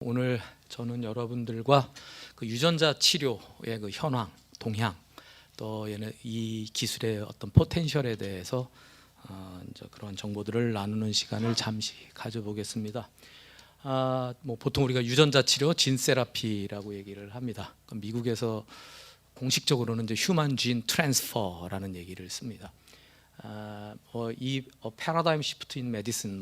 오늘 저는 여러분들과 그 유전자 치료의 그 현황, 동향, 또 이 기술의 어떤 포텐셜에 대해서 이제 그런 정보들을 나누는 시간을 잠시 가져보겠습니다. 보통 우리가 유전자 치료, 진 세라피라고 얘기를 합니다. 미국에서 공식적으로는 이제 휴먼 진 트랜스퍼라는 얘기를 씁니다. 이 패러다임 시프트 인 메디슨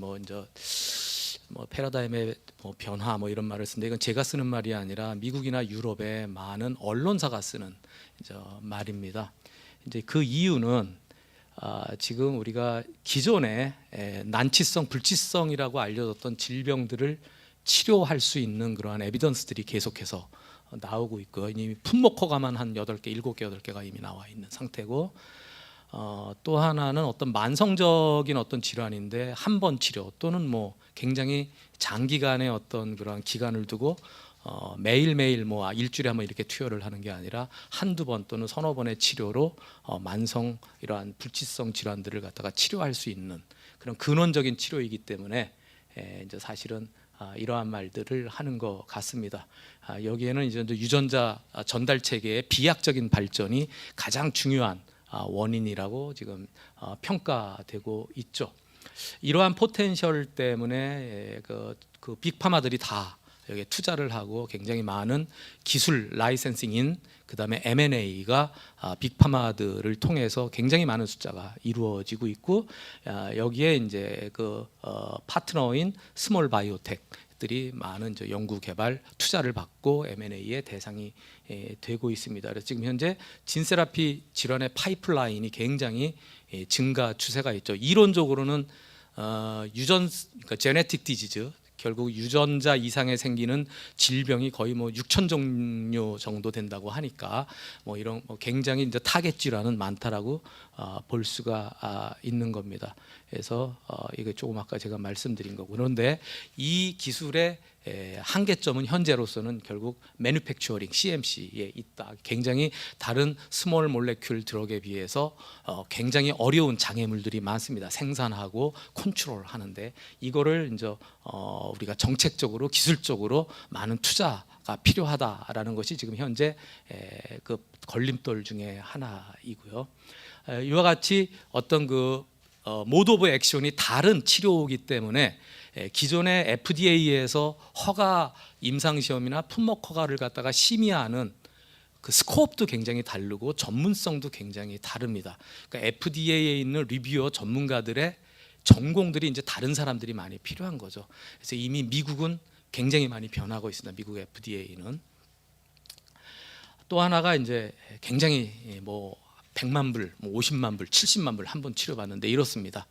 패러다임의 변화 이런 말을 쓰는데, 이건 제가 쓰는 말이 아니라 미국이나 유럽의 많은 언론사가 쓰는 이제 말입니다. 이제 그 이유는 지금 우리가 기존에 난치성, 불치성이라고 알려졌던 질병들을 치료할 수 있는 그러한 에비던스들이 계속해서 나오고 있고, 이미 품목허가만 한 8개, 7개, 8개가 이미 나와 있는 상태고, 또 하나는 어떤 만성적인 어떤 질환인데 한 번 치료 또는 굉장히 장기간의 어떤 그런 기간을 두고 매일매일 일주일에 한번 이렇게 투여를 하는 게 아니라 한두 번 또는 서너 번의 치료로 만성 이러한 불치성 질환들을 갖다가 치료할 수 있는 그런 근원적인 치료이기 때문에 이제 사실은 이러한 말들을 하는 것 같습니다. 여기에는 이제 유전자 전달 체계의 비약적인 발전이 가장 중요한 원인이라고 지금 평가되고 있죠. 이러한 포텐셜 때문에 그 빅파마들이 다 여기에 투자를 하고 굉장히 많은 기술 라이센싱인 그다음에 M&A가 빅파마들을 통해서 굉장히 많은 숫자가 이루어지고 있고, 여기에 이제 파트너인 스몰 바이오텍들이 많은 이제 연구 개발 투자를 받고 M&A의 대상이 되고 있습니다. 그래서 지금 현재 진세라피 질환의 파이프라인이 굉장히 증가 추세가 있죠. 이론적으로는 그러니까 제네틱 디지즈, 결국 유전자 이상에 생기는 질병이 거의 6천 종류 정도 된다고 하니까 이런 굉장히 이제 타겟 질환은 많다라고 볼 수가 있는 겁니다. 그래서 이거 조금 아까 제가 말씀드린 거고, 그런데 이 기술의 한계점은 현재로서는 결국 매뉴팩처링 CMC에 있다. 굉장히 다른 스몰 몰레큘 드럭에 비해서 굉장히 어려운 장애물들이 많습니다. 생산하고 컨트롤 하는데 이거를 이제 우리가 정책적으로 기술적으로 많은 투자가 필요하다라는 것이 지금 현재 그 걸림돌 중에 하나이고요. 이와 같이 어떤 모드 오브 액션이 다른 치료이기 때문에 기존의 FDA에서 허가 임상시험이나 품목 허가를 갖다가 심의하는 그 스코프도 굉장히 다르고 전문성도 굉장히 다릅니다. 그러니까 FDA에 있는 리뷰어 전문가들의 전공들이 이제 다른 사람들이 많이 필요한 거죠. 그래서 이미 미국은 굉장히 많이 변하고 있습니다. 미국 FDA는 또 하나가 이제 굉장히 100만 불, 50만 불, 70만 불 한 번 치료받는데 이렇습니다.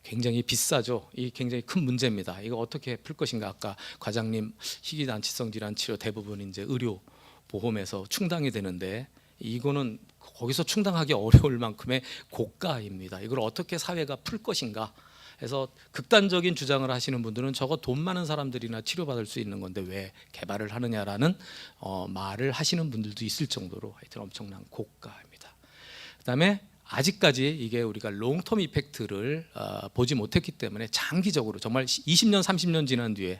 굉장히 비싸죠. 이 굉장히 큰 문제입니다. 이거 어떻게 풀 것인가? 아까 과장님 희귀난치성 질환 치료 대부분 이제 의료 보험에서 충당이 되는데 이거는 거기서 충당하기 어려울 만큼의 고가입니다. 이걸 어떻게 사회가 풀 것인가? 그래서 극단적인 주장을 하시는 분들은 저거 돈 많은 사람들이나 치료받을 수 있는 건데 왜 개발을 하느냐라는 말을 하시는 분들도 있을 정도로 하여튼 엄청난 고가입니다. 그다음에 아직까지 이게 우리가 롱텀 이펙트를 보지 못했기 때문에 장기적으로 정말 20년 30년 지난 뒤에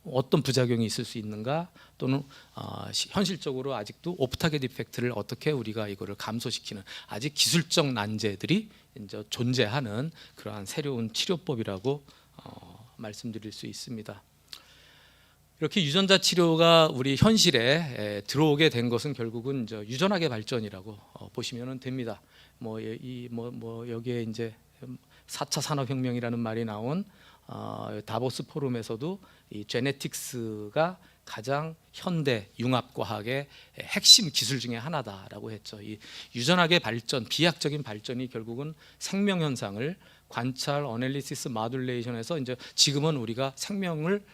어떤 부작용이 있을 수 있는가, 또는 현실적으로 아직도 오프 타겟 이펙트를 어떻게 우리가 이거를 감소시키는 아직 기술적 난제들이 이제 존재하는 그러한 새로운 치료법이라고 말씀드릴 수 있습니다. 이렇게 유전자 치료가 우리 현실에 들어오게 된 것은 결국은 이제 유전학의 발전이라고 보시면 됩니다. 여기에 이제 4차 산업혁명이라는 말이 나온 다보스 포럼에서도 이 제네틱스가 가장 현대 융합과학의 핵심 기술 중에 하나다라고 했죠. 이 유전학의 발전, 비약적인 발전이 결국은 생명 현상을 관찰, 어널리시스, 마듈레이션에서 이제 지금은 우리가 생명을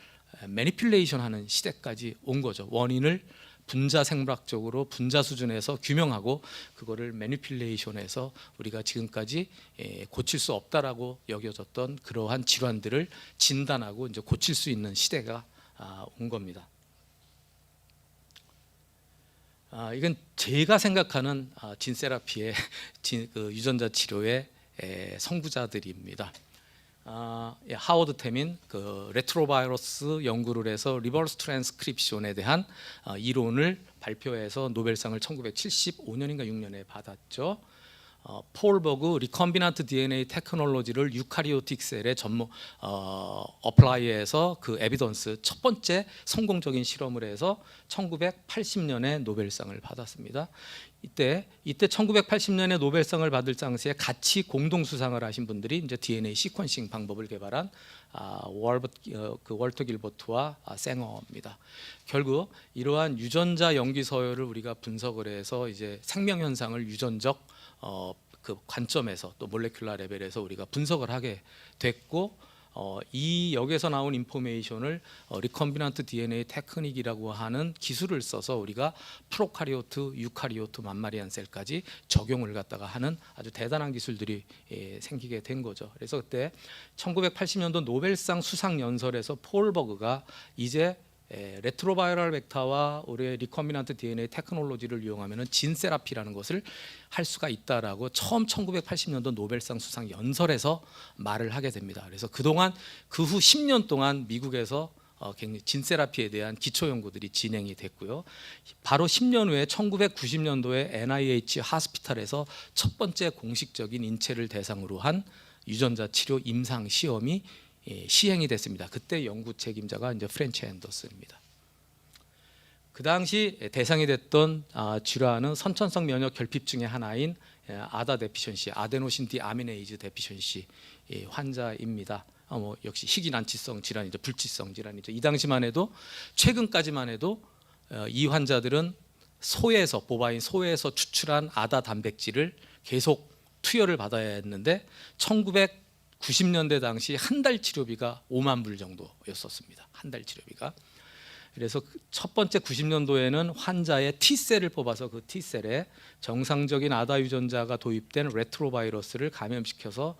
매니퓰레이션하는 시대까지 온 거죠. 원인을 분자 생물학적으로 분자 수준에서 규명하고 그거를 매니퓰레이션해서 우리가 지금까지 고칠 수 없다라고 여겨졌던 그러한 질환들을 진단하고 이제 고칠 수 있는 시대가 온 겁니다. 이건 제가 생각하는 진 세라피의 유전자 치료의 선구자들입니다. 하워드 템인 그 레트로바이러스 연구를 해서 리버스 트랜스크립션에 대한 이론을 발표해서 노벨상을 1975년인가 6년에 받았죠. 폴 버그 리컴비넌트 DNA 테크놀로지를 유카리오틱 셀에 어플라이해서 그 에비던스 첫 번째 성공적인 실험을 해서 1980년에 노벨상을 받았습니다. 이때 1980년에 노벨상을 받을 당시에 같이 공동 수상을 하신 분들이 이제 DNA 시퀀싱 방법을 개발한 월터 길버트와 쌩어입니다. 결국 이러한 유전자 연기 서열을 우리가 분석을 해서 이제 생명 현상을 유전적 그 관점에서 또 몰레큘러 레벨에서 우리가 분석을 하게 됐고, 이 여기서 나온 인포메이션을 리컴비넌트 DNA 테크닉이라고 하는 기술을 써서 우리가 프로카리오트, 유카리오트 만마리안 셀까지 적용을 갖다가 하는 아주 대단한 기술들이 생기게 된 거죠. 그래서 그때 1980년도 노벨상 수상 연설에서 폴 버그가 이제 레트로바이럴 벡터와 우리의 리컴비넌트 DNA 테크놀로지를 이용하면 진 세라피라는 것을 할 수가 있다라고 처음 1980년도 노벨상 수상 연설에서 말을 하게 됩니다. 그래서 그동안 그 후 10년 동안 미국에서 굉장히 진 세라피에 대한 기초 연구들이 진행이 됐고요. 바로 10년 후에 1990년도에 NIH 하스피탈에서 첫 번째 공식적인 인체를 대상으로 한 유전자 치료 임상 시험이 시행이 됐습니다. 그때 연구 책임자가 이제 프렌치 앤더슨입니다. 그 당시 대상이 됐던 질환은 선천성 면역 결핍 중의 하나인 아다 데피션시, 아데노신 디아미네이즈 데피션시 환자입니다. 역시 희귀난치성 질환이죠, 불치성 질환이죠. 이 당시만 해도 최근까지만 해도 이 환자들은 소에서 보바인 소에서 추출한 아다 단백질을 계속 투여를 받아야 했는데 1990년대 당시 한 달 치료비가 5만 불 정도였었습니다. 한 달 치료비가. 그래서 첫 번째 90년도에는 환자의 T셀을 뽑아서 그 T셀에 정상적인 아다 유전자가 도입된 레트로바이러스를 감염시켜서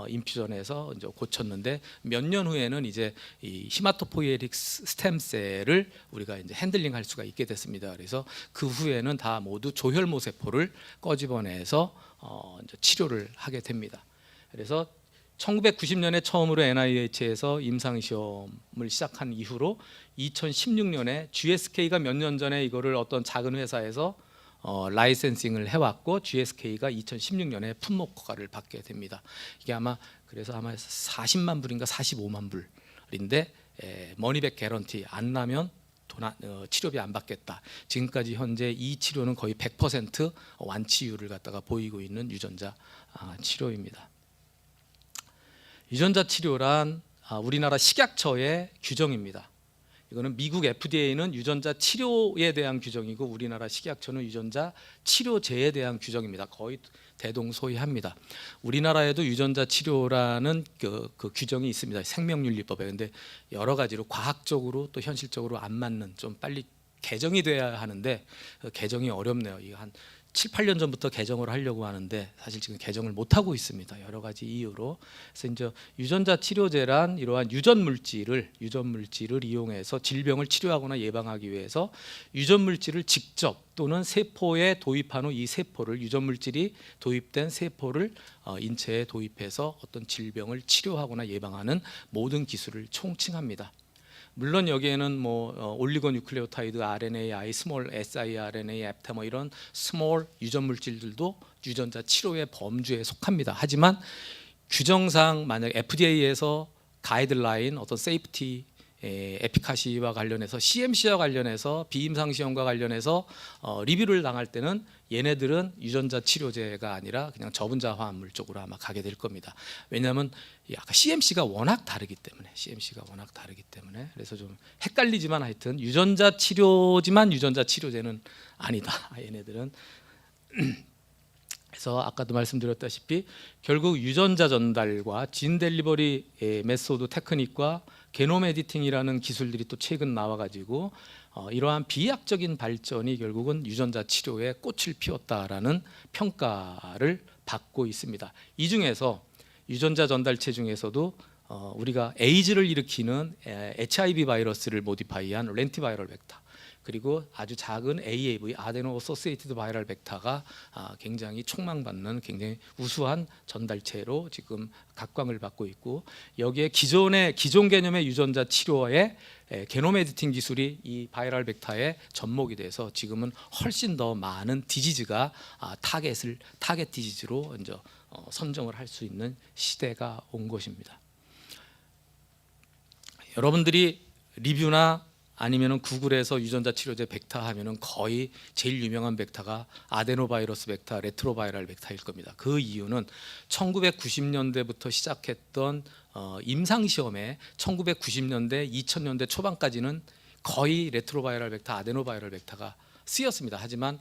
인퓨전해서 이제 고쳤는데, 몇 년 후에는 이제 이 히마토포이에틱 스템셀을 우리가 이제 핸들링할 수가 있게 됐습니다. 그래서 그 후에는 다 모두 조혈모 세포를 꺼집어내서 이제 치료를 하게 됩니다. 그래서 1990년에 처음으로 NIH에서 임상시험을 시작한 이후로 2016년에 GSK가 몇 년 전에 이거를 어떤 작은 회사에서 라이센싱을 해왔고, GSK가 2016년에 품목 허가를 받게 됩니다. 이게 아마 40만 불인가 45만 불인데 머니백 개런티 안 나면 치료비 안 받겠다. 지금까지 현재 이 치료는 거의 100% 완치율을 갖다가 보이고 있는 유전자 치료입니다. 유전자 치료란 우리나라 식약처의 규정입니다. 이거는 미국 FDA는 유전자 치료에 대한 규정이고 우리나라 식약처는 유전자 치료제에 대한 규정입니다. 거의 대동소이합니다. 우리나라에도 유전자 치료라는 그 규정이 있습니다. 생명윤리법에. 근데 여러 가지로 과학적으로 또 현실적으로 안 맞는, 좀 빨리 개정이 돼야 하는데 개정이 어렵네요. 이거 한 7, 8년 전부터 개정을 하려고 하는데 사실 지금 개정을 못 하고 있습니다. 여러 가지 이유로. 그래서 이제 유전자 치료제란 이러한 유전 물질을 이용해서 질병을 치료하거나 예방하기 위해서 유전 물질을 직접 또는 세포에 도입한 후 이 세포를, 유전 물질이 도입된 세포를 인체에 도입해서 어떤 질병을 치료하거나 예방하는 모든 기술을 총칭합니다. 물론 여기에는 올리고 뉴클레오타이드, RNAi, 스몰 siRNA, 앱타 이런 스몰 유전 물질들도 유전자 치료의 범주에 속합니다. 하지만 규정상 만약 FDA에서 가이드라인, 어떤 세이프티, 에피카시와 관련해서 CMC와 관련해서 비임상 시험과 관련해서 리뷰를 당할 때는 얘네들은 유전자 치료제가 아니라 그냥 저분자 화합물 쪽으로 아마 가게 될 겁니다. 왜냐하면 아까 CMC가 워낙 다르기 때문에, 그래서 좀 헷갈리지만 하여튼 유전자 치료지만 유전자 치료제는 아니다. 얘네들은. 그래서 아까도 말씀드렸다시피 결국 유전자 전달과 진 델리버리 메소드 테크닉과 게놈 에디팅이라는 기술들이 또 최근 나와가지고 이러한 비약적인 발전이 결국은 유전자 치료에 꽃을 피웠다라는 평가를 받고 있습니다. 이 중에서 유전자 전달체 중에서도 우리가 에이즈를 일으키는 HIV 바이러스를 모디파이한 렌티바이럴 벡터, 그리고 아주 작은 AAV 아데노 어소시에이티드 바이럴 벡터가 굉장히 촉망받는 굉장히 우수한 전달체로 지금 각광을 받고 있고, 여기에 기존 개념의 유전자 치료에 게놈 에디팅 기술이 이 바이럴 벡터에 접목이 돼서 지금은 훨씬 더 많은 디지즈가 타겟 디지즈로 이제 선정을 할 수 있는 시대가 온 것입니다. 여러분들이 리뷰나 아니면은 구글에서 유전자 치료제 벡터 하면은 거의 제일 유명한 벡터가 아데노바이러스 벡터, 레트로바이럴 벡터일 겁니다. 그 이유는 1990년대부터 시작했던 임상 시험에 1990년대, 2000년대 초반까지는 거의 레트로바이럴 벡터, 아데노바이럴 벡터가 쓰였습니다. 하지만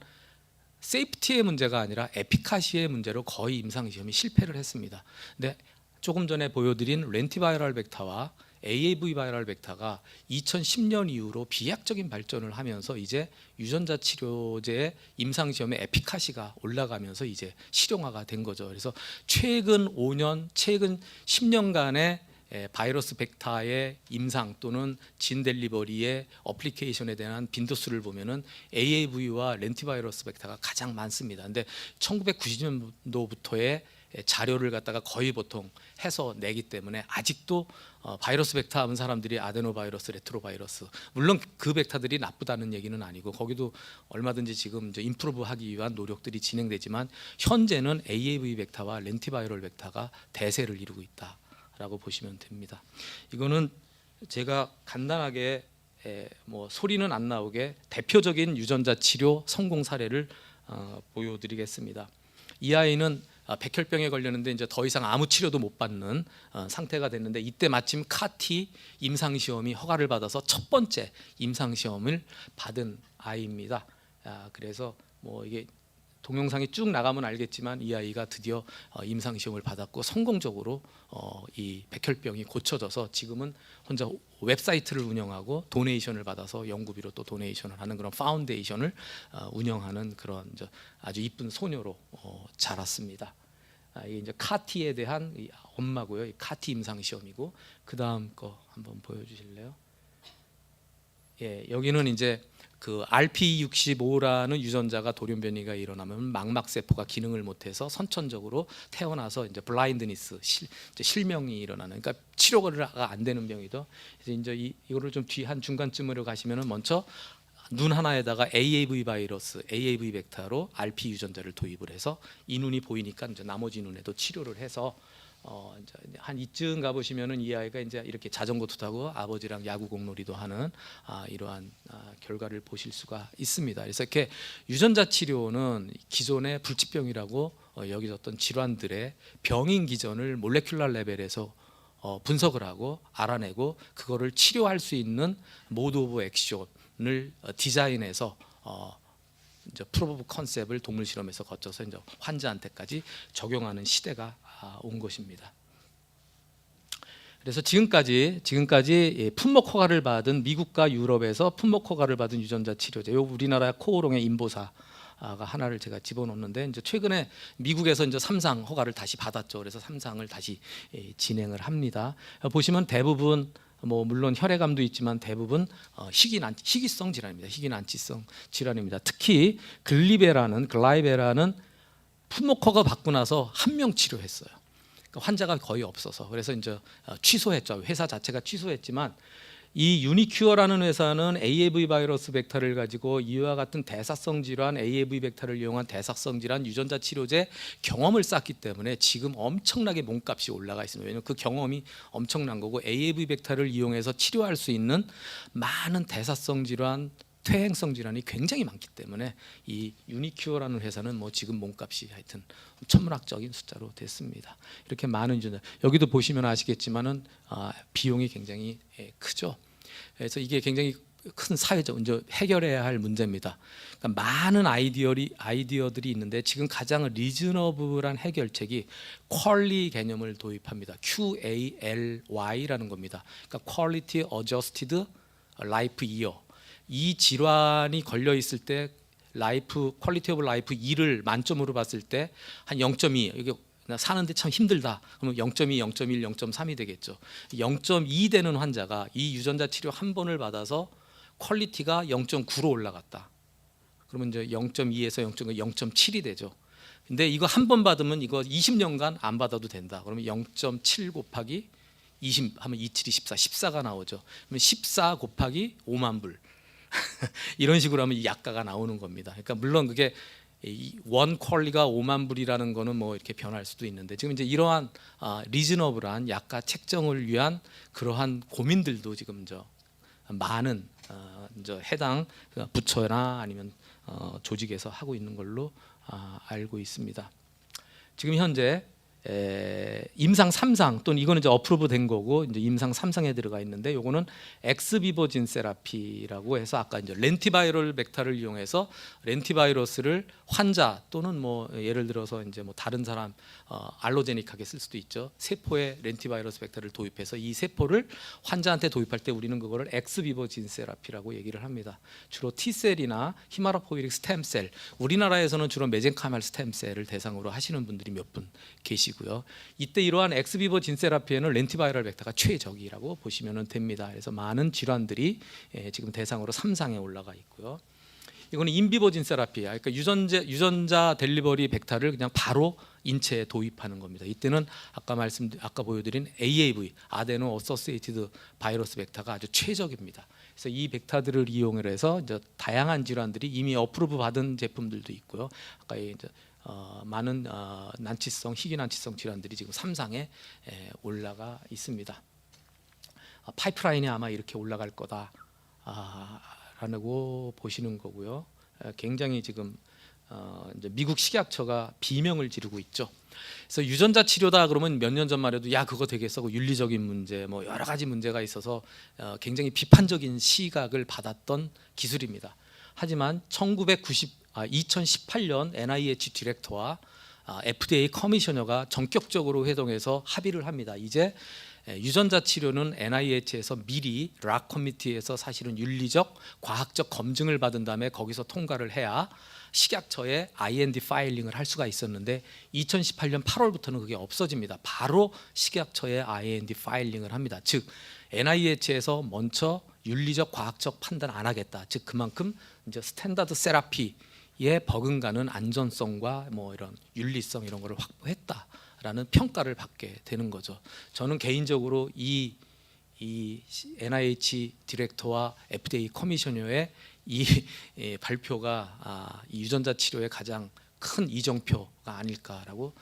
세이프티의 문제가 아니라 에피카시의 문제로 거의 임상 시험이 실패를 했습니다. 근데 조금 전에 보여드린 렌티바이럴 벡터와 AAV 바이럴 벡터가 2010년 이후로 비약적인 발전을 하면서 이제 유전자 치료제의 임상 시험의 에피카시가 올라가면서 이제 실용화가 된 거죠. 그래서 최근 5년, 최근 10년간의 바이러스 벡터의 임상 또는 진 델리버리의 어플리케이션에 대한 빈도수를 보면은 AAV와 렌티바이러스 벡터가 가장 많습니다. 근데 1990년도부터의 자료를 갖다가 거의 보통 해서 내기 때문에 아직도 바이러스 벡터 하는 사람들이 아데노바이러스, 레트로바이러스, 물론 그 벡터들이 나쁘다는 얘기는 아니고 거기도 얼마든지 지금 이제 임프루브하기 위한 노력들이 진행되지만 현재는 AAV 벡터와 렌티바이럴 벡터가 대세를 이루고 있다라고 보시면 됩니다. 이거는 제가 간단하게 뭐 소리는 안 나오게 대표적인 유전자 치료 성공 사례를 보여드리겠습니다. 이 아이는 백혈병에 걸렸는데 이제 더 이상 아무 치료도 못 받는 상태가 됐는데, 이때 마침 카티 임상 시험이 허가를 받아서 첫 번째 임상 시험을 받은 아이입니다. 그래서 뭐 이게 동영상이 쭉 나가면 알겠지만 이 아이가 드디어 임상 시험을 받았고 성공적으로 이 백혈병이 고쳐져서 지금은 혼자 웹사이트를 운영하고 도네이션을 받아서 연구비로 또 도네이션을 하는 그런 파운데이션을 운영하는 그런 아주 이쁜 소녀로 자랐습니다. 이게 이제 카티에 대한 엄마고요. 이 카티 임상 시험이고, 그 다음 거 한번 보여주실래요? 예, 여기는 이제 그 RP65라는 유전자가 돌연변이가 일어나면 망막 세포가 기능을 못해서 선천적으로 태어나서 이제 블라인드니스, 실명이 일어나는, 그러니까 치료가 안 되는 병이죠. 그래서 이제 이거를 좀 뒤 한 중간쯤으로 가시면은 먼저 눈 하나에다가 AAV 바이러스, AAV 벡터로 RP 유전자를 도입을 해서 이 눈이 보이니까 이제 나머지 눈에도 치료를 해서 이제 한 이쯤 가 보시면은 이 아이가 이제 이렇게 자전거도 타고 아버지랑 야구 공놀이도 하는 이러한 결과를 보실 수가 있습니다. 그래서 이렇게 유전자 치료는 기존의 불치병이라고 여겨졌던 질환들의 병인 기전을 몰레큘러 레벨에서 분석을 하고 알아내고 그거를 치료할 수 있는 모드 오브 액션을 디자인해서 이제 프로브 오브 컨셉을 동물 실험에서 거쳐서 이제 환자한테까지 적용하는 시대가 온 것입니다. 그래서 지금까지 품목 허가를 받은, 미국과 유럽에서 품목 허가를 받은 유전자 치료제, 요 우리나라 코오롱의 인보사가 하나를 제가 집어넣는데, 이제 최근에 미국에서 이제 3상 허가를 다시 받았죠. 그래서 3상을 다시 진행을 합니다. 보시면 대부분 뭐 물론 혈액암도 있지만 대부분 희귀성 질환입니다. 희귀난치성 질환입니다. 특히 글라이베라는 품목 허가 받고 나서 한 명 치료했어요. 그러니까 환자가 거의 없어서, 그래서 이제 취소했죠. 회사 자체가 취소했지만 이 유니큐어라는 회사는 AAV 바이러스 벡터를 가지고 이와 같은 대사성 질환, AAV 벡터를 이용한 대사성 질환 유전자 치료제 경험을 쌓기 때문에 지금 엄청나게 몸값이 올라가 있습니다. 왜냐하면 그 경험이 엄청난 거고, AAV 벡터를 이용해서 치료할 수 있는 많은 대사성 질환, 퇴행성 질환이 굉장히 많기 때문에 이 유니큐어라는 회사는 뭐 지금 몸값이 하여튼 천문학적인 숫자로 됐습니다. 이렇게 많은 유전자, 여기도 보시면 아시겠지만은 비용이 굉장히 크죠. 그래서 이게 굉장히 큰 사회적 이제 해결해야 할 문제입니다. 그러니까 많은 아이디어들이 있는데 지금 가장 리즈너블한 해결책이 퀄리 개념을 도입합니다. QALY라는 겁니다. 그러니까 Quality Adjusted Life Year. 이 질환이 걸려 있을 때 퀄리티 오브 라이프 2를 만점으로 봤을 때 한 0.2, 이게 나 사는데 참 힘들다. 그러면 0.2, 0.1, 0.3이 되겠죠. 0.2 되는 환자가 이 유전자 치료 한 번을 받아서 퀄리티가 0.9로 올라갔다. 그러면 이제 0.2에서 0.7이 되죠. 근데 이거 한 번 받으면 이거 20년간 안 받아도 된다. 그러면 0.7 곱하기 20 하면 27이 14, 14가 나오죠. 그러면 14 곱하기 5만 불. 이런 식으로 하면 이 약가가 나오는 겁니다. 그러니까 물론 그게 원 퀄리가 5만 불이라는 거는 뭐 이렇게 변할 수도 있는데 지금 이제 이러한 리즈너블한 약가 책정을 위한 그러한 고민들도 지금 많은 이제 해당 부처나 아니면 조직에서 하고 있는 걸로 알고 있습니다. 지금 현재 임상 3상 또는 이거는 이제 어프로브 된 거고 이제 임상 3상에 들어가 있는데 요거는 엑스비버 진 세라피라고 해서 아까 이제 렌티바이럴 벡터를 이용해서 렌티바이러스를 환자 또는 뭐 예를 들어서 이제 뭐 다른 사람 알로제닉하게 쓸 수도 있죠. 세포에 렌티바이러스 벡터를 도입해서 이 세포를 환자한테 도입할 때 우리는 그거를 엑스비버 진 세라피라고 얘기를 합니다. 주로 T셀이나 히마라포비릭 스템셀, 우리나라에서는 주로 메젠카말 스템셀을 대상으로 하시는 분들이 몇 분 계시고요. 이때 이러한 엑스비버 진 세라피에는 렌티바이럴 벡터가 최적이라고 보시면 됩니다. 그래서 많은 질환들이 지금 대상으로 3상에 올라가 있고요. 이거는 인비버 진 세라피야. 그러니까 유전자 델리버리 벡터를 그냥 바로 인체에 도입하는 겁니다. 이때는 아까 보여드린 AAV, 아데노 어소시에이티드 바이러스 벡터가 아주 최적입니다. 그래서 이 벡터들을 이용해서 이제 다양한 질환들이 이미 어프로브 받은 제품들도 있고요. 아까 이제 많은 난치성, 희귀난치성 질환들이 지금 3상에 올라가 있습니다. 파이프라인이 아마 이렇게 올라갈 거다라고 보시는 거고요. 굉장히 지금 이제 미국 식약처가 비명을 지르고 있죠. 그래서 유전자 치료다 그러면 몇 년 전만 해도 야 그거 되겠어, 윤리적인 문제, 뭐 여러 가지 문제가 있어서 굉장히 비판적인 시각을 받았던 기술입니다. 하지만 2018년 NIH 디렉터와 FDA 커미셔너가 전격적으로 회동해서 합의를 합니다. 이제 유전자 치료는 NIH에서 미리 락 커미티에서 사실은 윤리적, 과학적 검증을 받은 다음에 거기서 통과를 해야 식약처에 IND 파일링을 할 수가 있었는데 2018년 8월부터는 그게 없어집니다. 바로 식약처에 IND 파일링을 합니다. 즉 NIH에서 먼저 윤리적, 과학적 판단 안 하겠다. 즉 그만큼 이제 스탠다드 세라피에 버금가는 안전성과 뭐 이런 윤리성 이런 거를 확보했다라는 평가를 받게 되는 거죠. 저는 개인적으로 이 NIH 디렉터와 FDA 커미셔너의 이 발표가 이 유전자 치료의 가장 큰 이정표가 아닐까라고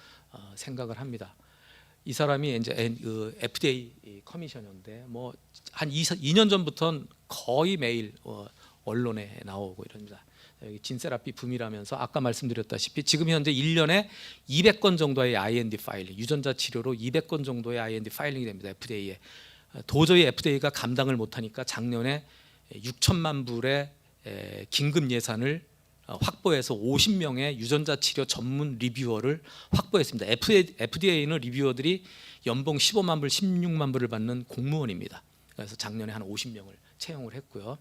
생각을 합니다. 이 사람이 이제 FDA 커미셔너인데 뭐 한 2년 전부터는 거의 매일 언론에 나오고 이럽니다. 여기 진세라피 붐이라면서 아까 말씀드렸다시피 지금 현재 1년에 200건 정도의 IND 파일링, 유전자 치료로 200건 정도의 IND 파일링이 됩니다. FDA에. 도저히 FDA가 감당을 못하니까 작년에 6천만 불의 긴급 예산을 확보해서 50명의 유전자 치료 전문 리뷰어를 확보했습니다. FDA는 리뷰어들이 연봉 15만 불, 16만 불을 받는 공무원입니다. 그래서 작년에 한 50명을 채용을 했고요.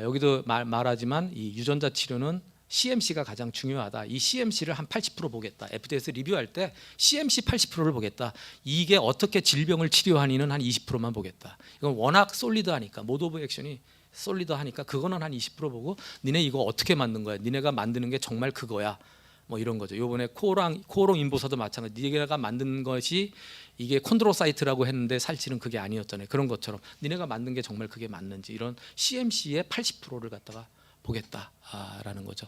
여기도 말하지만 이 유전자 치료는 CMC가 가장 중요하다. 이 CMC를 한 80% 보겠다. FDA에서 리뷰할 때 CMC 80%를 보겠다. 이게 어떻게 질병을 치료하니는 한 20%만 보겠다. 이건 워낙 솔리드하니까 모드 오브 액션이 솔리드하니까 그거는 한 20% 보고 니네 이거 어떻게 만든 거야? 니네가 만드는 게 정말 그거야? 뭐 이런 거죠. 요번에 코오롱 인보사도 마찬가지. 니네가 만든 것이 이게 콘드로사이트라고 했는데 사실은 그게 아니었잖아요. 그런 것처럼 니네가 만든 게 정말 그게 맞는지 이런 CMC의 80%를 갖다가 보겠다라는 거죠.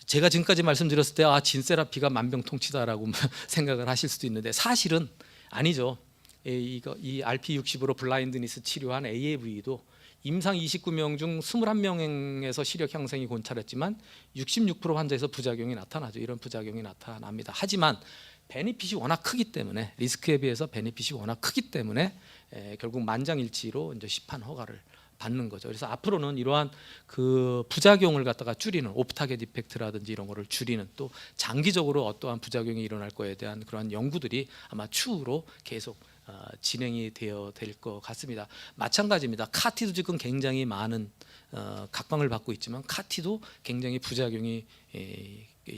제가 지금까지 말씀드렸을 때 진세라피가 만병통치다라고 생각을 하실 수도 있는데 사실은 아니죠. 이 RP60으로 블라인드니스 치료한 AAV도 임상 29명 중 21명에서 시력 향상이 관찰했지만 66% 환자에서 부작용이 나타나죠. 이런 부작용이 나타납니다. 하지만 베니핏이 워낙 크기 때문에 리스크에 비해서 베니핏이 워낙 크기 때문에 결국 만장일치로 이제 시판 허가를 받는 거죠. 그래서 앞으로는 이러한 그 부작용을 갖다가 줄이는 오프타겟 이펙트라든지 이런 거를 줄이는 또 장기적으로 어떠한 부작용이 일어날 거에 대한 그러한 연구들이 아마 추후로 계속 진행이 되어 될 것 같습니다. 마찬가지입니다. 카티도 지금 굉장히 많은 각광을 받고 있지만 카티도 굉장히 부작용이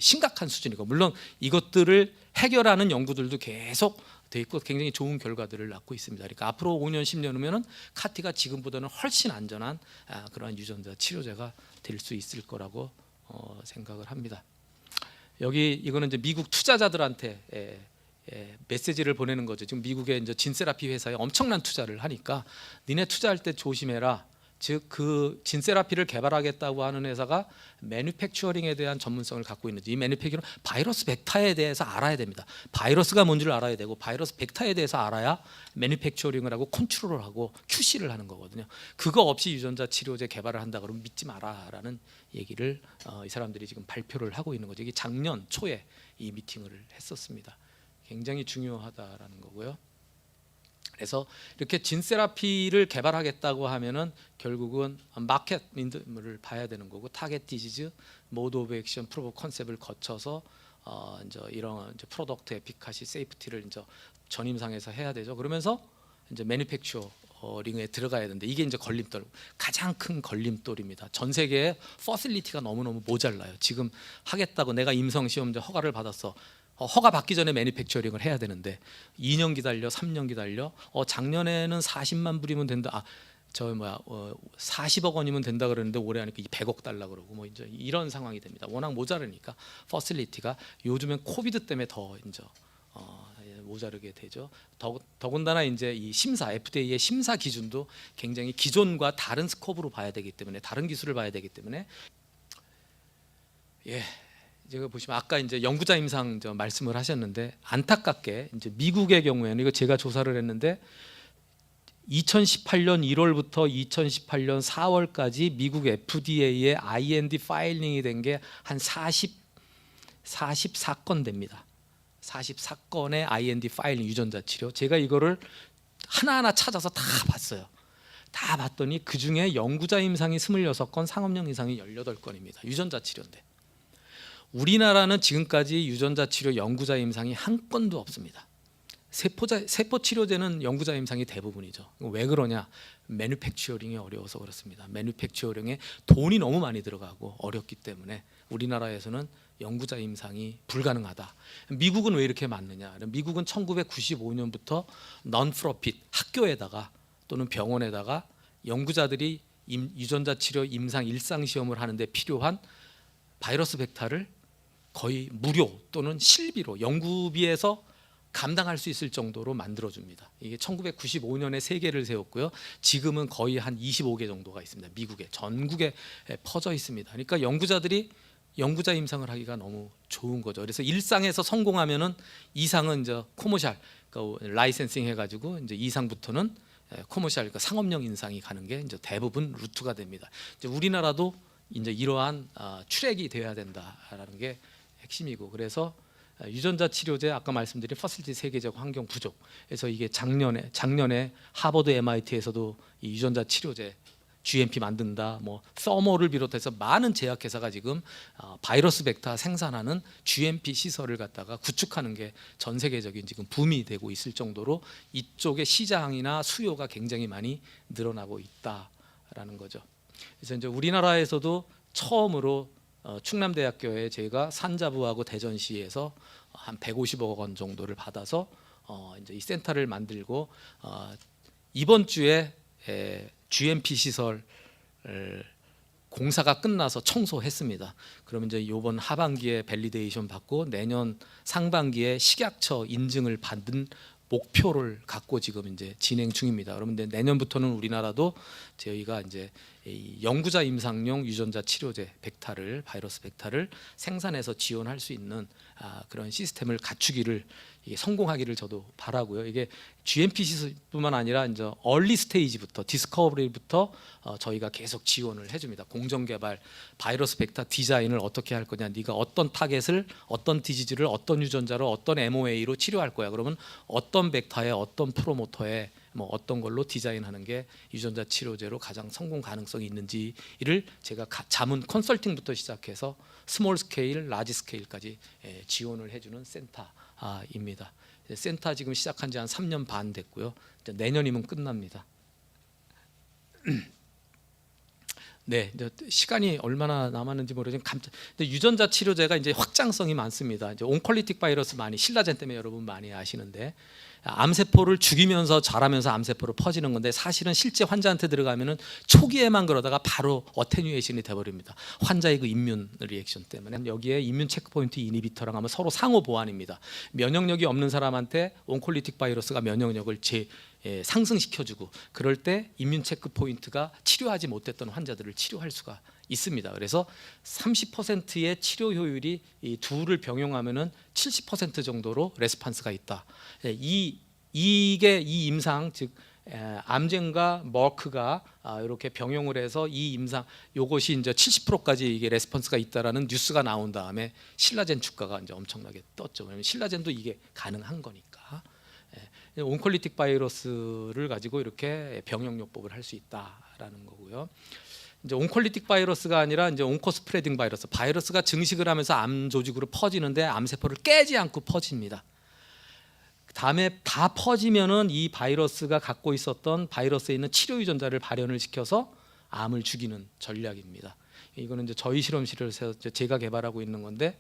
심각한 수준이고, 물론 이것들을 해결하는 연구들도 계속 돼 있고 굉장히 좋은 결과들을 낳고 있습니다. 그러니까 앞으로 5년 10년 후면은 카티가 지금보다는 훨씬 안전한 그러한 유전자 치료제가 될 수 있을 거라고 생각을 합니다. 여기 이거는 이제 미국 투자자들한테 메시지를 보내는 거죠. 지금 미국의 이제 진세라피 회사에 엄청난 투자를 하니까 니네 투자할 때 조심해라. 즉 그 진세라피를 개발하겠다고 하는 회사가 매뉴팩처링에 대한 전문성을 갖고 있는지, 이 매뉴팩처링은 바이러스 벡터에 대해서 알아야 됩니다. 바이러스가 뭔지를 알아야 되고 바이러스 벡터에 대해서 알아야 매뉴팩처링을 하고 컨트롤을 하고 QC를 하는 거거든요. 그거 없이 유전자 치료제 개발을 한다 그러면 믿지 마라라는 얘기를 이 사람들이 지금 발표를 하고 있는 거죠. 이게 작년 초에 이 미팅을 했었습니다. 굉장히 중요하다라는 거고요. 그래서 이렇게 진세라피를 개발하겠다고 하면은 결국은 마켓 닌드를 봐야 되는 거고, 타겟 디지즈, 모드 오브 액션, 프로브 컨셉을 거쳐서 이제 이런 이제 프로덕트 에피카시, 세이프티를 이제 전임상에서 해야 되죠. 그러면서 이제 매니팩처링에 들어가야 되는데 이게 이제 걸림돌, 가장 큰 걸림돌입니다. 전 세계에 퍼실리티가 너무너무 모자라요. 지금 하겠다고 내가 임성 시험 이제 허가를 받았어. 허가 받기 전에 매니팩처링을 해야 되는데 2년 기다려, 3년 기다려. 작년에는 40만 불이면 된다. 40억 원이면 된다 그러는데 올해 하니까 100억 달라 그러고 뭐 이제 이런 상황이 됩니다. 워낙 모자르니까 퍼실리티가. 요즘엔 코비드 때문에 더 이제 모자르게 되죠. 더군다나 이제 이 심사, FDA의 심사 기준도 굉장히 기존과 다른 스코프로 봐야 되기 때문에, 다른 기술을 봐야 되기 때문에, 제가 보시면 아까 이제 연구자 임상 말씀을 하셨는데, 안타깝게 이제 미국의 경우에는, 이거 제가 조사를 했는데 2018년 1월부터 2018년 4월까지 미국 FDA의 IND 파일링이 된 게 한 44건 됩니다. 44건의 IND 파일링 유전자 치료. 제가 이거를 하나하나 찾아서 다 봤어요. 다 봤더니 그중에 연구자 임상이 26건, 상업용 임상이 18건입니다. 유전자 치료인데. 우리나라는 지금까지 유전자 치료 연구자 임상이 한 건도 없습니다. 세포 치료제는 연구자 임상이 대부분이죠. 왜 그러냐? 매뉴팩처링이 어려워서 그렇습니다. 매뉴팩처링에 돈이 너무 많이 들어가고 어렵기 때문에 우리나라에서는 연구자 임상이 불가능하다. 미국은 왜 이렇게 많느냐? 미국은 1995년부터 non-profit 학교에다가 또는 병원에다가 연구자들이 유전자 치료 임상 일상 시험을 하는데 필요한 바이러스 벡터를 거의 무료 또는 실비로 연구비에서 감당할 수 있을 정도로 만들어줍니다. 이게 1995년에 3개를 세웠고요. 지금은 거의 한 25개 정도가 있습니다. 미국에, 전국에 퍼져 있습니다. 그러니까 연구자들이 연구자 임상을 하기가 너무 좋은 거죠. 그래서 일상에서 성공하면은 이상은 이제 코머셜, 그러니까 라이센싱 해가지고 이제 이상부터는 코머셜, 그러니까 상업용 임상이 가는 게 이제 대부분 루트가 됩니다. 이제 우리나라도 이제 이러한 출액이 되어야 된다라는 게 핵심이고, 그래서 유전자 치료제 아까 말씀드린 퍼실리티 세계적 환경 부족. 그래서 이게 작년에 하버드 MIT에서도 이 유전자 치료제 GMP 만든다, 뭐 서머를 비롯해서 많은 제약회사가 지금 바이러스 벡터 생산하는 GMP 시설을 갖다가 구축하는 게 전 세계적인 지금 붐이 되고 있을 정도로 이쪽의 시장이나 수요가 굉장히 많이 늘어나고 있다라는 거죠. 그래서 이제 우리나라에서도 처음으로 충남대학교에 저희가 산자부하고 대전시에서 한 150억 원 정도를 받아서 이제 이 센터를 만들고 이번 주에 GMP 시설 공사가 끝나서 청소했습니다. 그러면 이제 이번 하반기에 밸리데이션 받고 내년 상반기에 식약처 인증을 받는 목표를 갖고 지금 이제 진행 중입니다. 그런데 내년부터는 우리나라도 저희가 이제 이 연구자 임상용 유전자 치료제 벡터를, 바이러스 벡터를 생산해서 지원할 수 있는 그런 시스템을 갖추기를, 이게 성공하기를 저도 바라고요. 이게 GMP 시스템뿐만 아니라 이제 얼리 스테이지부터, 디스커버리부터 저희가 계속 지원을 해줍니다. 공정 개발, 바이러스 벡터 디자인을 어떻게 할 거냐, 네가 어떤 타겟을, 어떤 디지즈를 어떤 유전자로, 어떤 MOA로 치료할 거야. 그러면 어떤 벡터에, 어떤 프로모터에, 뭐 어떤 걸로 디자인하는 게 유전자 치료제로 가장 성공 가능성이 있는지를 제가 자문 컨설팅부터 시작해서 스몰 스케일, 라지 스케일까지 지원을 해주는 센터입니다. 센터 지금 시작한 지 한 3년 반 됐고요. 이제 내년이면 끝납니다. 네, 이제 시간이 얼마나 남았는지 모르지만 근데 유전자 치료제가 이제 확장성이 많습니다. 이제 온콜리틱 바이러스 많이 신라젠 때문에 여러분 많이 아시는데 암세포를 죽이면서 자라면서 암세포로 퍼지는 건데 사실은 실제 환자한테 들어가면은 초기에만 그러다가 바로 어테뉴에이션이 돼버립니다. 환자의 그 임뮨 리액션 때문에. 여기에 임뮨 체크포인트 이니비터랑 하면 서로 상호 보완입니다. 면역력이 없는 사람한테 온콜리틱 바이러스가 면역력을 상승시켜주고 그럴 때 임뮨 체크포인트가 치료하지 못했던 환자들을 치료할 수가 있습니다. 그래서 30%의 치료 효율이 이 둘을 병용하면은 70% 정도로 레스판스가 있다. 이게 이 임상 즉 암젠과 머크가 이렇게 병용을 해서 이 임상 요것이 이제 70%까지 이게 레스폰스가 있다라는 뉴스가 나온 다음에 신라젠 주가가 이제 엄청나게 떴죠. 왜냐하면 신라젠도 이게 가능한 거니까. 온콜리틱 바이러스를 가지고 이렇게 병용요법을 할 수 있다라는 거고요. 이제 온콜리틱 바이러스가 아니라 이제 온코 스프레딩 바이러스. 바이러스가 증식을 하면서 암 조직으로 퍼지는데 암세포를 깨지 않고 퍼집니다. 다음에 다 퍼지면은 이 바이러스가 갖고 있었던 바이러스에 있는 치료 유전자를 발현을 시켜서 암을 죽이는 전략입니다. 이거는 이제 저희 실험실에서 제가 개발하고 있는 건데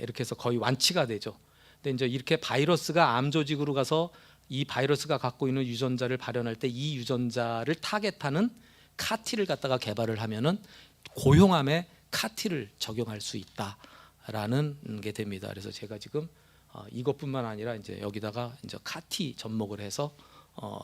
이렇게 해서 거의 완치가 되죠. 근데 이제 이렇게 바이러스가 암 조직으로 가서 이 바이러스가 갖고 있는 유전자를 발현할 때 이 유전자를 타겟하는 카티를 갖다가 개발을 하면은 고용암에 카티를 적용할 수 있다라는 게 됩니다. 그래서 제가 지금 이것뿐만 아니라 이제 여기다가 이제 카티 접목을 해서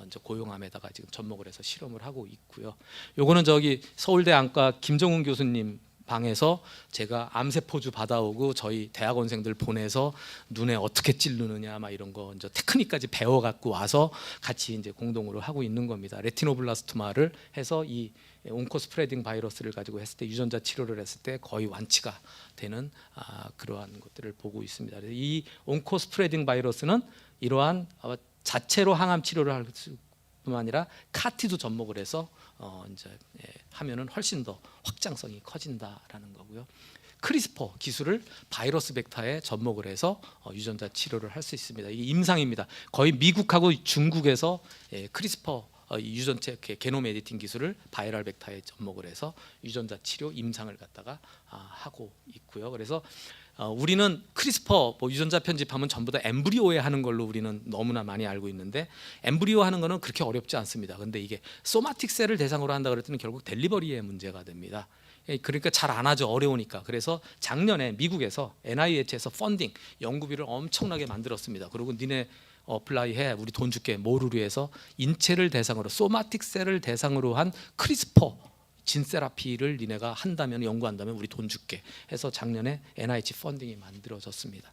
이제 고용암에다가 지금 접목을 해서 실험을 하고 있고요. 요거는 저기 서울대 안과 김정훈 교수님 방에서 제가 암세포주 받아오고 저희 대학원생들 보내서 눈에 어떻게 찌르느냐 막 이런 거 이제 테크닉까지 배워 갖고 와서 같이 이제 공동으로 하고 있는 겁니다. 레티노블라스토마를 해서 이 온코 스프레딩 바이러스를 가지고 했을 때 유전자 치료를 했을 때 거의 완치가 되는 그러한 것들을 보고 있습니다. 이 온코 스프레딩 바이러스는 이러한 자체로 항암 치료를 할 뿐만 아니라 카티도 접목을 해서 이제 하면은 훨씬 더 확장성이 커진다라는 거고요. 크리스퍼 기술을 바이러스 벡터에 접목을 해서 유전자 치료를 할 수 있습니다. 이게 임상입니다. 거의 미국하고 중국에서 크리스퍼 유전체 게놈 에디팅 기술을 바이럴 벡터에 접목을 해서 유전자 치료 임상을 갖다가 하고 있고요. 그래서 우리는 크리스퍼 유전자 편집하면 전부 다 엠브리오에 하는 걸로 우리는 너무나 많이 알고 있는데 엠브리오 하는 거는 그렇게 어렵지 않습니다. 근데 이게 소마틱 셀을 대상으로 한다 그랬더니 결국 델리버리에 문제가 됩니다. 그러니까 잘 안 하죠. 어려우니까. 그래서 작년에 미국에서 NIH에서 펀딩 연구비를 엄청나게 만들었습니다. 그리고 니네 어플라이해 우리 돈 줄게 뭐를 위해서 인체를 대상으로 소마틱 셀을 대상으로 한 크리스퍼 진 세라피를 니네가 한다면 연구한다면 우리 돈 줄게 해서 작년에 NIH 펀딩이 만들어졌습니다.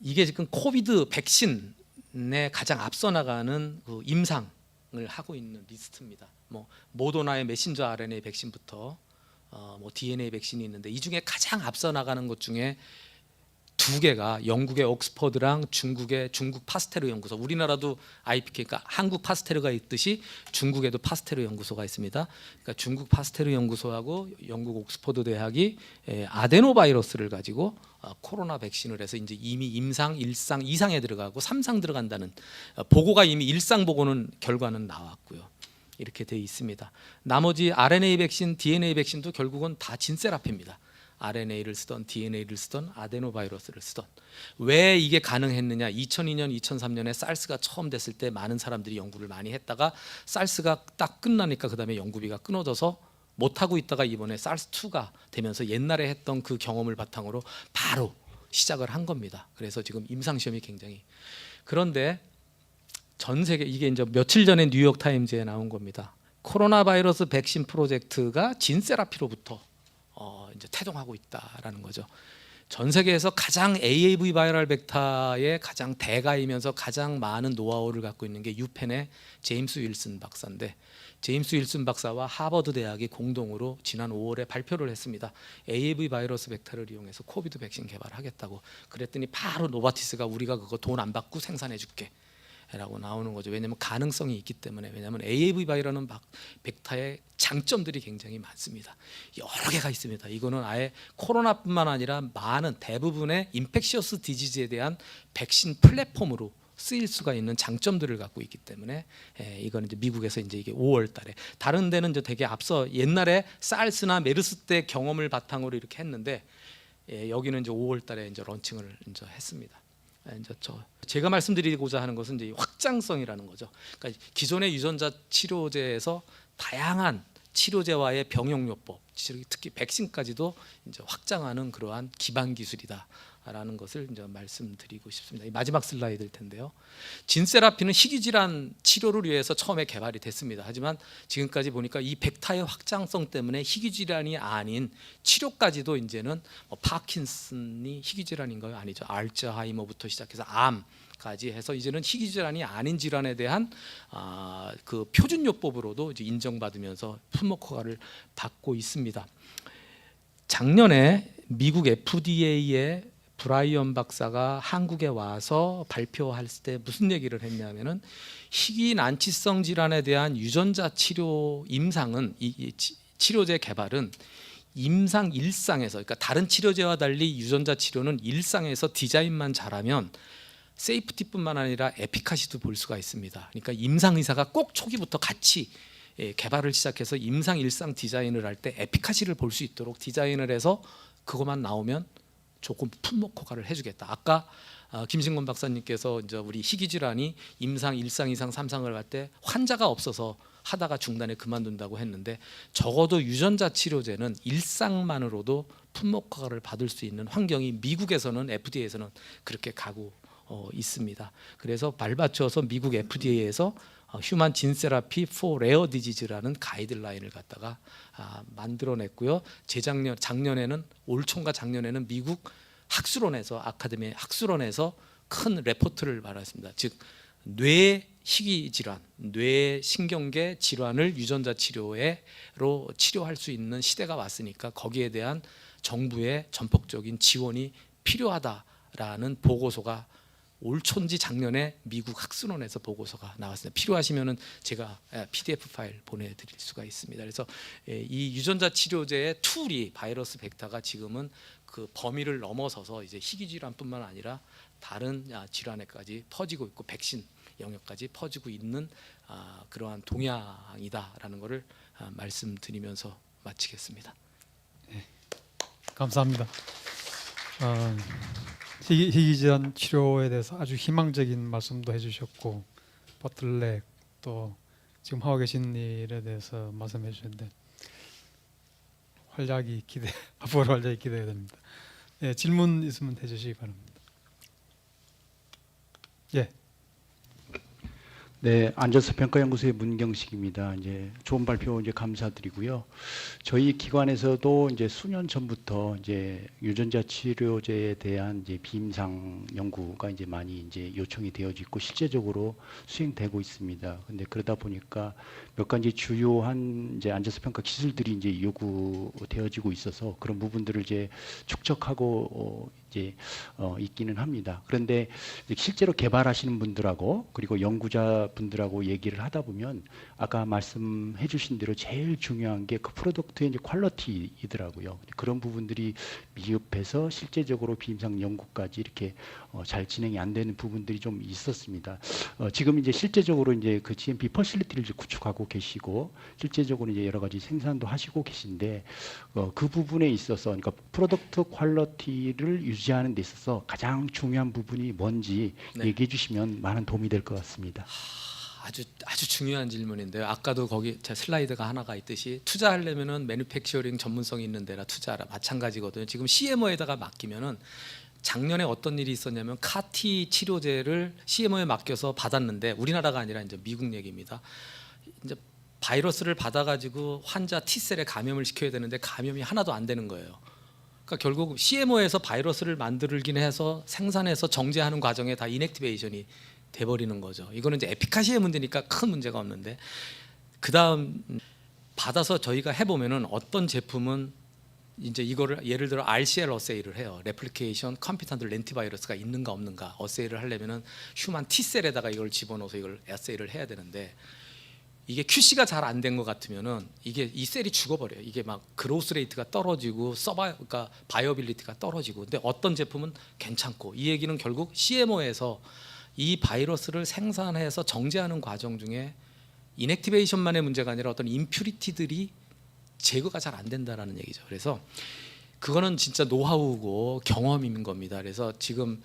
이게 지금 코비드 백신에 가장 앞서 나가는 그 임상을 하고 있는 리스트입니다. 뭐 모더나의 메신저 RNA 백신부터 뭐 DNA 백신이 있는데 이 중에 가장 앞서 나가는 것 중에 두 개가 영국의 옥스퍼드랑 중국의 중국 파스테르 연구소. 우리나라도 IPK 그러니까 한국 파스테르가 있듯이 중국에도 파스테르 연구소가 있습니다. 그러니까 중국 파스테르 연구소하고 영국 옥스퍼드 대학이 아데노바이러스를 가지고 코로나 백신을 해서 이제 이미 임상, 1상, 2상에 들어가고 3상 들어간다는 보고가 이미 1상 보고는 결과는 나왔고요. 이렇게 돼 있습니다. 나머지 RNA 백신, DNA 백신도 결국은 다 진세라피입니다. RNA를 쓰던 DNA를 쓰던 아데노바이러스를 쓰던. 왜 이게 가능했느냐? 2002년, 2003년에 사르스가 처음 됐을 때 많은 사람들이 연구를 많이 했다가 사르스가 딱 끝나니까 그 다음에 연구비가 끊어져서 못하고 있다가 이번에 사르스2가 되면서 옛날에 했던 그 경험을 바탕으로 바로 시작을 한 겁니다. 그래서 지금 임상시험이 굉장히. 그런데 전 세계 이게 이제 며칠 전에 뉴욕 타임즈에 나온 겁니다. 코로나 바이러스 백신 프로젝트가 진세라피로부터 이제 태동하고 있다라는 거죠. 전 세계에서 가장 AAV 바이럴 벡터의 가장 대가이면서 가장 많은 노하우를 갖고 있는 게 유펜의 제임스 윌슨 박사인데 제임스 윌슨 박사와 하버드 대학이 공동으로 지난 5월에 발표를 했습니다. AAV 바이러스 벡터를 이용해서 코비드 백신 개발하겠다고. 그랬더니 바로 노바티스가 우리가 그거 돈 안 받고 생산해 줄게 라고 나오는 거죠. 왜냐하면 가능성이 있기 때문에. 왜냐하면 AAV 바이러는 벡터의 장점들이 굉장히 많습니다. 여러 개가 있습니다. 이거는 아예 코로나뿐만 아니라 많은 대부분의 인펙시어스 디지즈에 대한 백신 플랫폼으로 쓰일 수가 있는 장점들을 갖고 있기 때문에 이거는 이제 미국에서 이제 이게 5월달에, 다른 데는 이제 되게 앞서 옛날에 사르스나 메르스 때 경험을 바탕으로 이렇게 했는데 여기는 이제 5월달에 이제 런칭을 이제 했습니다. 이제 제가 말씀드리고자 하는 것은 이제 확장성이라는 거죠. 그러니까 기존의 유전자 치료제에서 다양한 치료제와의 병용요법, 특히 백신까지도 이제 확장하는 그러한 기반 기술이다라는 것을 이제 말씀드리고 싶습니다. 마지막 슬라이드일 텐데요. 진세라피는 희귀질환 치료를 위해서 처음에 개발이 됐습니다. 하지만 지금까지 보니까 이 벡터의 확장성 때문에 희귀질환이 아닌 치료까지도 이제는 파킨슨이 희귀질환인가요? 아니죠. 알츠하이머부터 시작해서 암까지 해서 이제는 희귀질환이 아닌 질환에 대한 그 표준요법으로도 이제 인정받으면서 품목 허가를 받고 있습니다. 작년에 미국 FDA의 브라이언 박사가 한국에 와서 발표할 때 무슨 얘기를 했냐면은 희귀 난치성 질환에 대한 유전자 치료 임상은 이 치료제 개발은 임상 일상에서, 그러니까 다른 치료제와 달리 유전자 치료는 일상에서 디자인만 잘하면 세이프티뿐만 아니라 에피카시도 볼 수가 있습니다. 그러니까 임상 의사가 꼭 초기부터 같이 개발을 시작해서 임상 일상 디자인을 할 때 에피카시를 볼 수 있도록 디자인을 해서 그것만 나오면 조금 품목 허가를 해주겠다. 아까 김신권 박사님께서 이제 우리 희귀 질환이 임상, 일상, 이상, 삼상을 할 때 환자가 없어서 하다가 중단에 그만둔다고 했는데 적어도 유전자 치료제는 일상만으로도 품목 허가를 받을 수 있는 환경이 미국에서는 FDA에서는 그렇게 가고 있습니다. 그래서 발맞춰서 미국 FDA에서 휴먼 진 세라피 포 레어 디지즈라는 가이드라인을 갖다가 만들어냈고요. 작년에는 올 초인가 작년에는 미국 학술원에서 아카데미 학술원에서 큰 레포트를 발표했습니다. 즉 뇌 희귀 질환, 뇌 신경계 질환을 유전자 치료로 치료할 수 있는 시대가 왔으니까 거기에 대한 정부의 전폭적인 지원이 필요하다라는 보고서가 올 초인지 작년에 미국 학술원에서 보고서가 나왔습니다. 필요하시면은 제가 PDF 파일 보내드릴 수가 있습니다. 그래서 이 유전자 치료제의 툴이 바이러스 벡터가 지금은 그 범위를 넘어서서 이제 희귀 질환뿐만 아니라 다른 질환에까지 퍼지고 있고 백신 영역까지 퍼지고 있는 그러한 동향이다라는 것을 말씀드리면서 마치겠습니다. 네, 감사합니다. 희귀질환 치료에 대해서 아주 희망적인 말씀도 해주셨고 버틀렉 또 지금 하고 계신 일에 대해서 말씀해 주셨는데 활약이 앞으로 활약이 기대됩니다. 예, 질문 있으면 해주시기 바랍니다. 예. 네, 안전사 평가연구소의 문경식입니다. 이제 좋은 발표 이제 감사드리고요. 저희 기관에서도 이제 수년 전부터 이제 유전자 치료제에 대한 이제 비임상 연구가 이제 많이 이제 요청이 되어지고 있고 실제적으로 수행되고 있습니다. 근데 그러다 보니까 몇 가지 주요한 이제 안전사 평가 기술들이 이제 요구되어지고 있어서 그런 부분들을 이제 축적하고 있기는 합니다. 그런데 실제로 개발하시는 분들하고 그리고 연구자 분들하고 얘기를 하다 보면 아까 말씀해 주신 대로 제일 중요한 게 그 프로덕트의 이제 퀄리티이더라고요. 그런 부분들이 미흡해서 실제적으로 비임상 연구까지 이렇게 잘 진행이 안 되는 부분들이 좀 있었습니다. 지금 이제 실제적으로 이제 그 GMP 퍼실리티를 이제 구축하고 계시고 실제적으로 이제 여러 가지 생산도 하시고 계신데 그 부분에 있어서 그러니까 프로덕트 퀄리티를 유지하는 데 있어서 가장 중요한 부분이 뭔지 얘기해 주시면 많은 도움이 될 것 같습니다. 아주 중요한 질문인데요. 아까도 거기 제 슬라이드가 하나가 있듯이 투자하려면은 매니팩처링 전문성이 있는 데라 투자하라 마찬가지거든요. 지금 CMO에다가 맡기면은 작년에 어떤 일이 있었냐면 카티 치료제를 CMO에 맡겨서 받았는데 우리나라가 아니라 이제 미국 얘기입니다. 이제 바이러스를 받아가지고 환자 T셀에 감염을 시켜야 되는데 감염이 하나도 안 되는 거예요. 그러니까 결국 CMO에서 바이러스를 만들긴 해서 생산해서 정제하는 과정에 다 인액티베이션이 돼버리는 거죠. 이거는 이제 에피카시의 문제니까 큰 문제가 없는데 그 다음 받아서 저희가 해보면은 어떤 제품은 이제 이거를 예를 들어 RCL 어세이를 해요. 레플리케이션 컴피턴트 렌티바이러스가 있는가 없는가 어세이를 하려면은 휴먼 T셀에다가 이걸 집어넣어서 이걸 어세이를 해야 되는데 이게 QC가 잘 안 된 것 같으면은 이게 이 셀이 죽어버려요. 이게 막 그로스 레이트가 떨어지고 그러니까 바이어빌리티가 떨어지고 근데 어떤 제품은 괜찮고 이 얘기는 결국 CMO에서 이 바이러스를 생산해서 정제하는 과정 중에 인액티베이션만의 문제가 아니라 어떤 임퓨리티들이 제거가 잘 안 된다라는 얘기죠. 그래서 그거는 진짜 노하우고 경험인 겁니다. 그래서 지금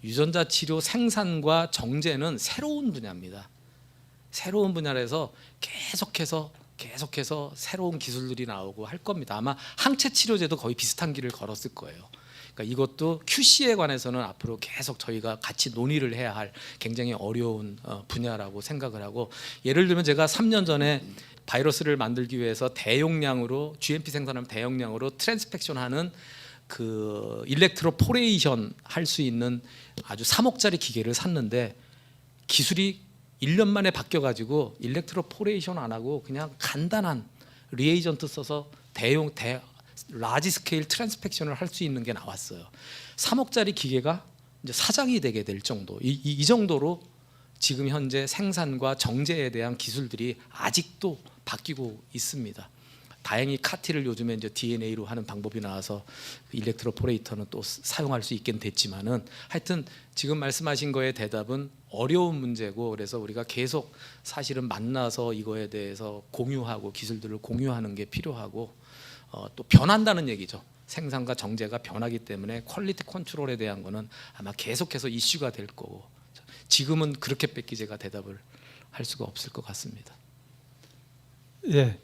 유전자 치료 생산과 정제는 새로운 분야입니다. 새로운 분야라서 계속해서 새로운 기술들이 나오고 할 겁니다. 아마 항체 치료제도 거의 비슷한 길을 걸었을 거예요. 그러니까 이것도 QC에 관해서는 앞으로 계속 저희가 같이 논의를 해야 할 굉장히 어려운 분야라고 생각을 하고, 예를 들면 제가 3년 전에 바이러스를 만들기 위해서 대용량으로 GMP 생산하면 대용량으로 트랜스펙션하는 그 일렉트로포레이션 할 수 있는 아주 3억짜리 기계를 샀는데 기술이 1년 만에 바뀌어가지고 일렉트로포레이션 안 하고 그냥 간단한 리에이전트 써서 라지 스케일 트랜스펙션을 할 수 있는 게 나왔어요. 3억짜리 기계가 이제 사장이 되게 될 정도, 이 정도로 지금 현재 생산과 정제에 대한 기술들이 아직도 바뀌고 있습니다. 다행히 카티를 요즘에 이제 DNA로 하는 방법이 나와서 일렉트로포레이터는 또 사용할 수 있게 됐지만은, 하여튼 지금 말씀하신 거에 대답은 어려운 문제고, 그래서 우리가 계속 사실은 만나서 이거에 대해서 공유하고 기술들을 공유하는 게 필요하고, 또 변한다는 얘기죠. 생산과 정제가 변하기 때문에 퀄리티 컨트롤에 대한 거는 아마 계속해서 이슈가 될 거고, 지금은 그렇게밖에 제가 대답을 할 수가 없을 것 같습니다. 예,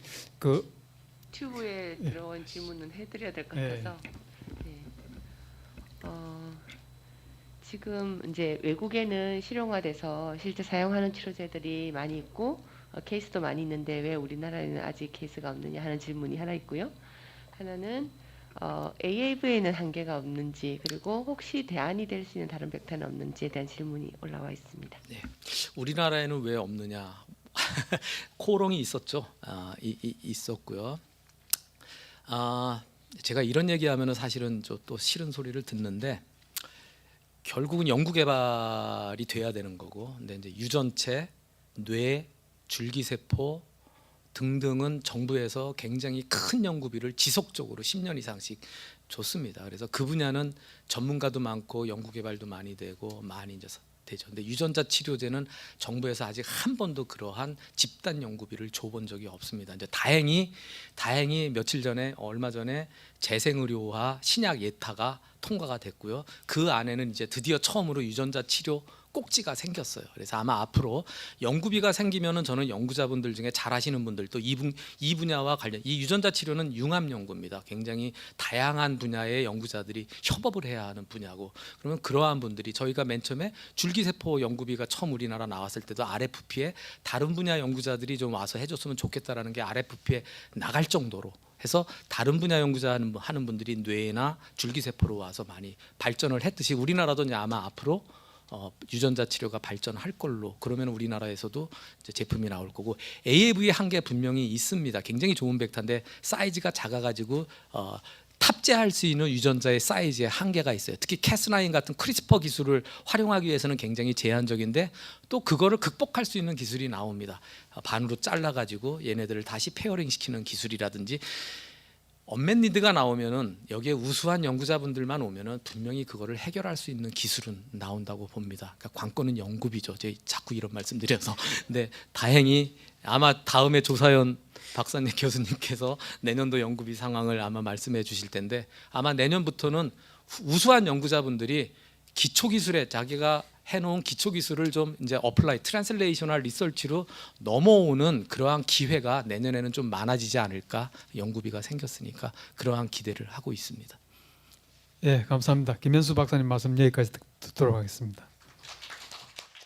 튜브에 들어온 질문은 해드려야 될 것 예. 같아서. 네. 지금 이제 외국에는 실용화돼서 실제 사용하는 치료제들이 많이 있고 케이스도 많이 있는데 왜 우리나라에는 아직 케이스가 없느냐 하는 질문이 하나 있고요. 하나는 AAV에는 한계가 없는지, 그리고 혹시 대안이 될 수 있는 다른 벡터는 없는지에 대한 질문이 올라와 있습니다. 네. 우리나라에는 왜 없느냐? 코롱이 있었죠. 있었고요. 제가 이런 얘기하면은 사실은 또 싫은 소리를 듣는데, 결국은 연구 개발이 돼야 되는 거고, 근데 이제 유전체, 뇌, 줄기세포 등등은 정부에서 굉장히 큰 연구비를 지속적으로 10년 이상씩 줬습니다. 그래서 그 분야는 전문가도 많고 연구 개발도 많이 되고 많이 이제 되죠. 근데 유전자 치료제는 정부에서 아직 한 번도 그러한 집단 연구비를 줘본 적이 없습니다. 이제 다행히 며칠 전에 얼마 전에 재생의료와 신약 예타가 통과가 됐고요. 그 안에는 이제 드디어 처음으로 유전자 치료 꼭지가 생겼어요. 그래서 아마 앞으로 연구비가 생기면은 저는 연구자분들 중에 잘하시는 분들도 이 분야와 관련, 이 유전자 치료는 융합 연구입니다. 굉장히 다양한 분야의 연구자들이 협업을 해야 하는 분야고, 그러면 그러한 분들이, 저희가 맨 처음에 줄기세포 연구비가 처음 우리나라 나왔을 때도 RFP에 다른 분야 연구자들이 좀 와서 해줬으면 좋겠다라는 게 RFP에 나갈 정도로 해서 다른 분야 연구자 하는 분들이 뇌나 줄기세포로 와서 많이 발전을 했듯이 우리나라도 이제 아마 앞으로 유전자 치료가 발전할 걸로, 그러면 우리나라에서도 이제 제품이 나올 거고, AAV의 한계 분명히 있습니다. 굉장히 좋은 벡터인데 사이즈가 작아가지고 탑재할 수 있는 유전자의 사이즈에 한계가 있어요. 특히 캐스9 같은 크리스퍼 기술을 활용하기 위해서는 굉장히 제한적인데, 또 그거를 극복할 수 있는 기술이 나옵니다. 반으로 잘라가지고 얘네들을 다시 페어링 시키는 기술이라든지, 언맷 니드가 나오면은 여기에 우수한 연구자분들만 오면은 분명히 그거를 해결할 수 있는 기술은 나온다고 봅니다. 그러니까 관건은 연구비죠. 제가 자꾸 이런 말씀드려서. 근데 다행히 아마 다음에 조사연 박사님 교수님께서 내년도 연구비 상황을 아마 말씀해 주실 텐데, 아마 내년부터는 우수한 연구자분들이 기초 기술에 자기가 해놓은 기초 기술을 좀 이제 어플라이, 트랜슬레이셔널 리서치로 넘어오는 그러한 기회가 내년에는 좀 많아지지 않을까, 연구비가 생겼으니까 그러한 기대를 하고 있습니다. 예, 감사합니다. 김현수 박사님 말씀 여기까지 듣도록 하겠습니다.